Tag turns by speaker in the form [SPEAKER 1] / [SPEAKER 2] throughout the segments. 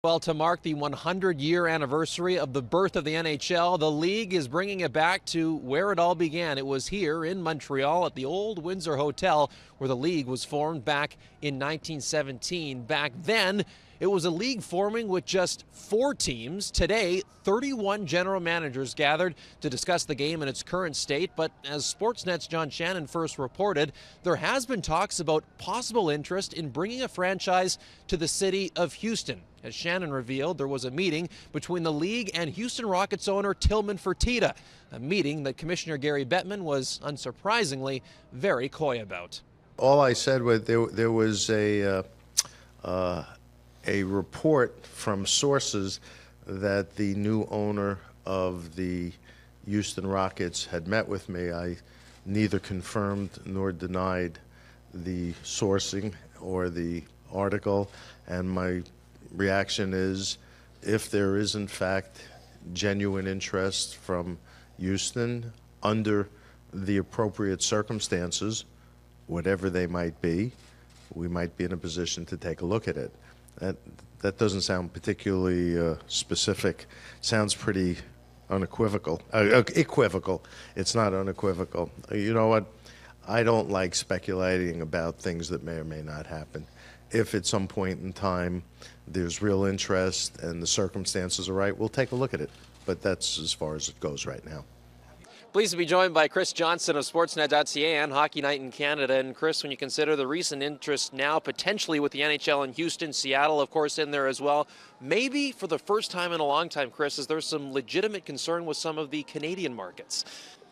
[SPEAKER 1] Well, to mark the 100-year anniversary of the birth of the NHL, the league is bringing it back to where it all began. It was here in Montreal at the old Windsor Hotel where the league was formed back in 1917. Back then, it was a league forming with just 4 teams. Today, 31 general managers gathered to discuss the game in its current state. But as Sportsnet's John Shannon first reported, there has been talks about possible interest in bringing a franchise to the city of Houston. As Shannon revealed, there was a meeting between the league and Houston Rockets owner Tillman Fertitta, a meeting that Commissioner Gary Bettman was, unsurprisingly, very coy about.
[SPEAKER 2] All I said was there was a report from sources that the new owner of the Houston Rockets had met with me. I neither confirmed nor denied the sourcing or the article, and my reaction is, if there is in fact genuine interest from Houston under the appropriate circumstances, whatever they might be, we might be in a position to take a look at it. That doesn't sound particularly specific. Sounds pretty unequivocal. Equivocal. It's not unequivocal. You know what? I don't like speculating about things that may or may not happen. If at some point in time there's real interest and the circumstances are right, we'll take a look at it. But that's as far as it goes right now.
[SPEAKER 1] Pleased to be joined by Chris Johnston of Sportsnet.ca and Hockey Night in Canada. And Chris, when you consider the recent interest now potentially with the NHL in Houston, Seattle, of course, in there as well, maybe for the first time in a long time, Chris, is there some legitimate concern with some of the Canadian markets?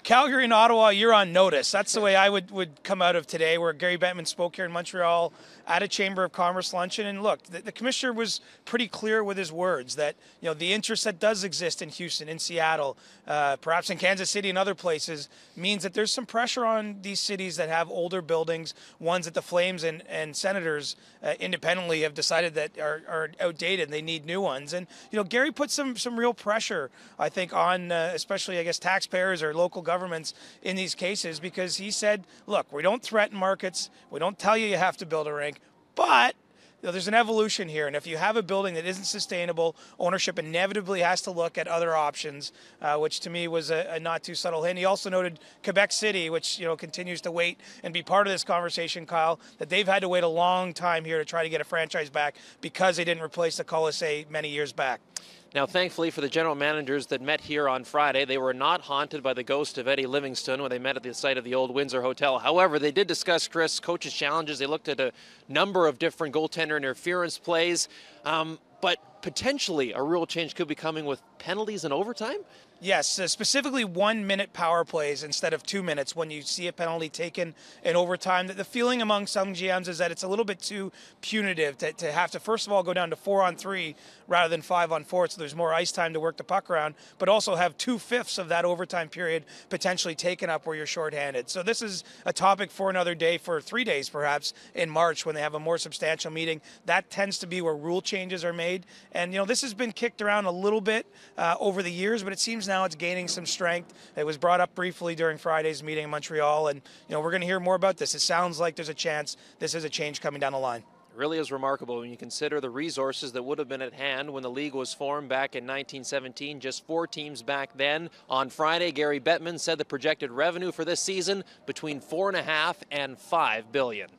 [SPEAKER 3] Calgary and Ottawa, you're on notice. That's the way I would come out of today, where Gary Bettman spoke here in Montreal at a Chamber of Commerce luncheon. And look, the commissioner was pretty clear with his words that, you know, the interest that does exist in Houston, in Seattle, perhaps in Kansas City and other places, means that there's some pressure on these cities that have older buildings, ones that the Flames and Senators independently have decided that are outdated and they need new ones. And, you know, Gary put some real pressure, I think, on especially, I guess, taxpayers or local governments in these cases, because he said, look, we don't threaten markets, we don't tell you have to build a rink, but there's an evolution here, and if you have a building that isn't sustainable, ownership inevitably has to look at other options, which to me was a not too subtle hint. He also noted Quebec City, which, you know, continues to wait and be part of this conversation, Kyle, that they've had to wait a long time here to try to get a franchise back because they didn't replace the Colisée many years back.
[SPEAKER 1] Now, thankfully for the general managers that met here on Friday, they were not haunted by the ghost of Eddie Livingston when they met at the site of the old Windsor Hotel. However, they did discuss, Chris, coaches' challenges. They looked at a number of different goaltender interference plays, but potentially a rule change could be coming with penalties and overtime?
[SPEAKER 3] Yes, specifically 1-minute power plays instead of 2 minutes when you see a penalty taken in overtime. The feeling among some GMs is that it's a little bit too punitive to have to, first of all, go down to 4-on-3 rather than 5-on-4, so there's more ice time to work the puck around, but also have 2/5 of that overtime period potentially taken up where you're shorthanded. So this is a topic for another day, for 3 days perhaps, in March when they have a more substantial meeting. That tends to be where rule changes are made. And, you know, this has been kicked around a little bit over the years, but it seems now it's gaining some strength. It was brought up briefly during Friday's meeting in Montreal, and, you know, we're going to hear more about this. It sounds like there's a chance this is a change coming down the line.
[SPEAKER 1] It really is remarkable when you consider the resources that would have been at hand when the league was formed back in 1917, just 4 teams back then. On Friday, Gary Bettman said the projected revenue for this season between $4.5 and $5 billion.